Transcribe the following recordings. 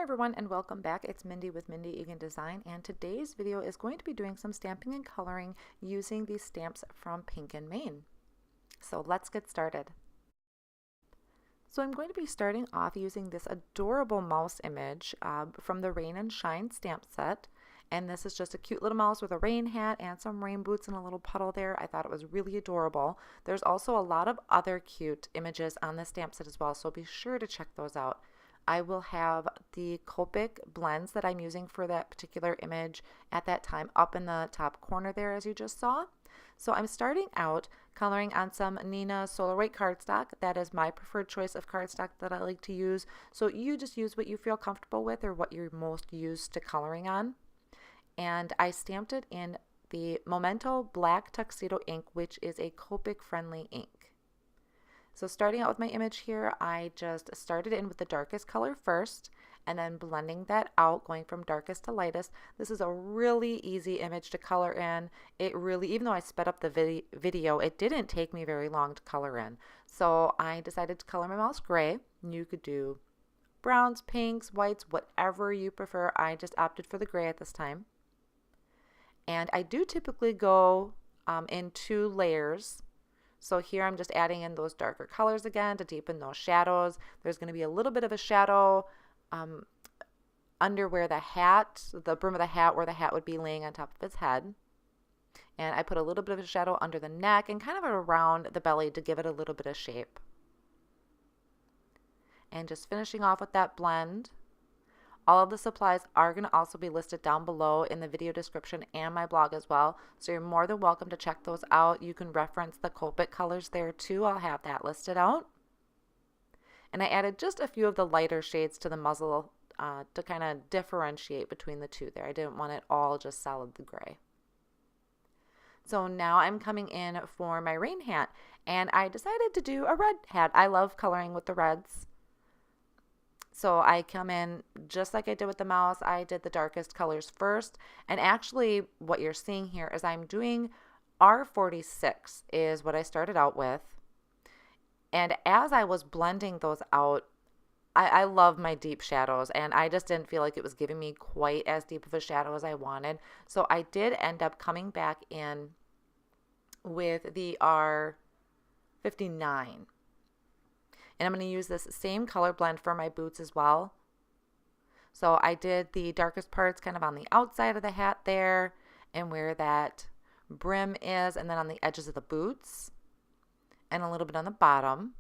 everyone and welcome back. It's Mindy with Mindy Design, and today's video is going to be doing some stamping and coloring using these stamps from Pink and Main. So let's get started. So I'm going to be starting off using this adorable mouse image from the Rain and Shine stamp set. And this is just a cute little mouse with a rain hat and some rain boots and a little puddle there. I thought it was really adorable. There's also a lot of other cute images on this stamp set as well, so be sure to check those out. I will have the Copic blends that I'm using for that particular image at that time up in the top corner there, as you just saw. So I'm starting out coloring on some Nina Solar White cardstock. That is my preferred choice of cardstock that I like to use. So you just use what you feel comfortable with or what you're most used to coloring on. And I stamped it in the Memento Black Tuxedo ink, which is a Copic friendly ink. So starting out with my image here, I just started in with the darkest color first and then blending that out, going from darkest to lightest. This is a really easy image to color in. It really, even though I sped up the video, it didn't take me very long to color in. So I decided to color my mouse gray. You could do browns, pinks, whites, whatever you prefer. I just opted for the gray at this time. And I do typically go in 2 layers. So here I'm just adding in those darker colors again to deepen those shadows. There's going to be a little bit of a shadow under where the brim of the hat, where the hat would be laying on top of its head. And I put a little bit of a shadow under the neck and kind of around the belly to give it a little bit of shape. And just finishing off with that blend. All of the supplies are going to also be listed down below in the video description and my blog as well. So you're more than welcome to check those out. You can reference the Copic colors there too. I'll have that listed out. And I added just a few of the lighter shades to the muzzle to kind of differentiate between the two there. I didn't want it all just solid the gray. So now I'm coming in for my rain hat, and I decided to do a red hat. I love coloring with the reds. So I come in just like I did with the mouse. I did the darkest colors first. And actually what you're seeing here is I'm doing R46 is what I started out with. And as I was blending those out, I love my deep shadows, and I just didn't feel like it was giving me quite as deep of a shadow as I wanted. So I did end up coming back in with the R59. And I'm going to use this same color blend for my boots as well. So I did the darkest parts kind of on the outside of the hat there and where that brim is, and then on the edges of the boots and a little bit on the bottom.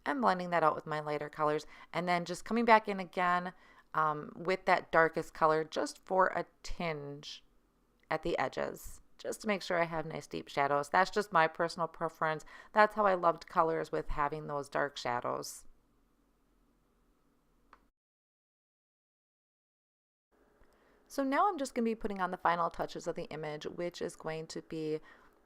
And blending that out with my lighter colors, and then just coming back in again with that darkest color just for a tinge at the edges, just to make sure I have nice deep shadows. That's just my personal preference. That's how I loved colors, with having those dark shadows. So now I'm just going to be putting on the final touches of the image, which is going to be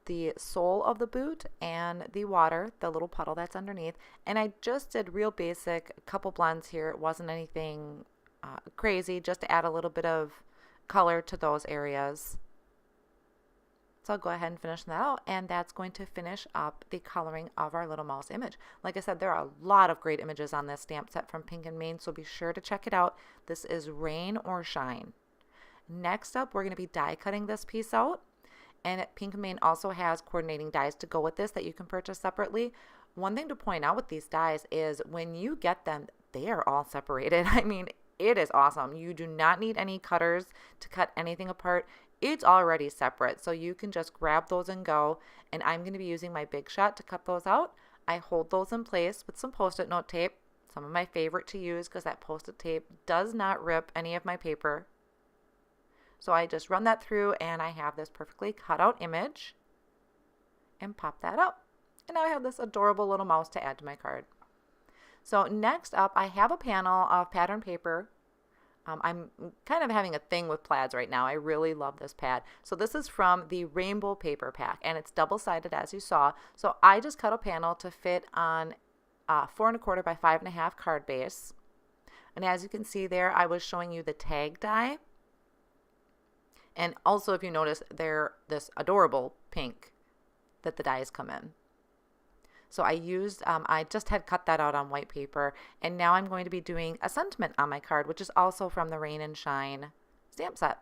the sole of the boot and the water, the little puddle that's underneath. And I just did real basic, a couple blends here. It wasn't anything crazy, just to add a little bit of color to those areas. So I'll go ahead and finish that out, and that's going to finish up the coloring of our little mouse image. Like I said, there are a lot of great images on this stamp set from Pink and Main, so be sure to check it out. This is Rain or Shine. Next up, we're going to be die cutting this piece out. And Pink and Main also has coordinating dies to go with this that you can purchase separately. One thing to point out with these dies is when you get them, they are all separated. I mean, it is awesome. You do not need any cutters to cut anything apart. It's already separate, so you can just grab those and go. And I'm going to be using my Big Shot to cut those out. I hold those in place with some Post-it note tape, some of my favorite to use because that Post-it tape does not rip any of my paper. So I just run that through, and I have this perfectly cut out image and pop that up. And now I have this adorable little mouse to add to my card. So next up, I have a panel of pattern paper. I'm kind of having a thing with plaids right now. I really love this pad. So this is from the Rainbow Paper Pack, and it's double-sided as you saw. So I just cut a panel to fit on 4 1/4 by 5 1/2 card base. And as you can see there, I was showing you the tag die. And also, if you notice, they're this adorable pink that the dies come in. So I just had cut that out on white paper, and now I'm going to be doing a sentiment on my card, which is also from the Rain and Shine stamp set.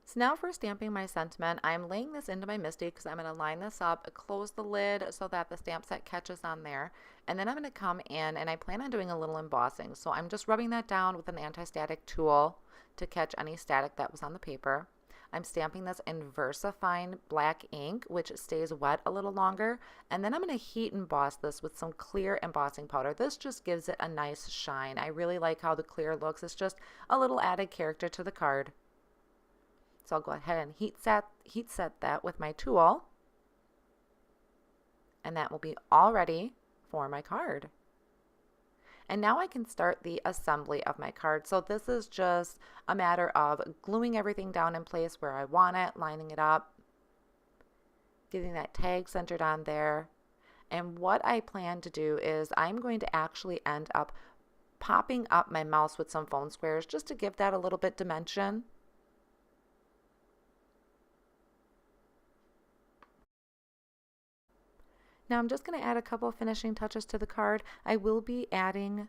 So now for stamping my sentiment, I'm laying this into my MISTI because I'm going to line this up, close the lid so that the stamp set catches on there, and then I'm going to come in and I plan on doing a little embossing. So I'm just rubbing that down with an anti-static tool to catch any static that was on the paper. I'm stamping this in VersaFine black ink, which stays wet a little longer, and then I'm going to heat emboss this with some clear embossing powder. This just gives it a nice shine. I really like how the clear looks. It's just a little added character to the card. So I'll go ahead and heat set that with my tool, and that will be all ready for my card. And now I can start the assembly of my card. So this is just a matter of gluing everything down in place where I want it, lining it up, getting that tag centered on there. And what I plan to do is I'm going to actually end up popping up my mouse with some foam squares just to give that a little bit dimension. Now I'm just going to add a couple of finishing touches to the card. I will be adding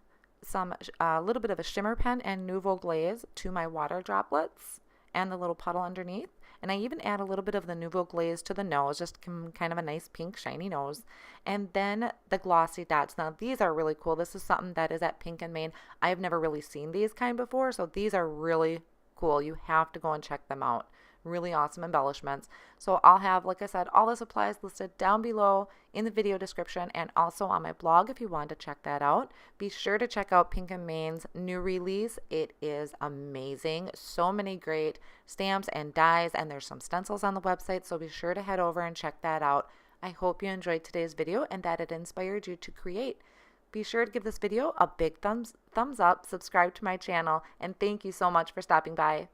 a little bit of a shimmer pen and Nouveau Glaze to my water droplets and the little puddle underneath. And I even add a little bit of the Nouveau Glaze to the nose, just kind of a nice pink shiny nose. And then the glossy dots. Now these are really cool. This is something that is at Pink and Main. I've never really seen these kind before, so these are really cool. You have to go and check them out. Really awesome embellishments. So I'll have, like I said, all the supplies listed down below in the video description and also on my blog if you want to check that out. Be sure to check out Pink and Main's new release. It is amazing. So many great stamps and dies, and there's some stencils on the website, so be sure to head over and check that out. I hope you enjoyed today's video and that it inspired you to create. Be sure to give this video a big thumbs up, subscribe to my channel, and thank you so much for stopping by.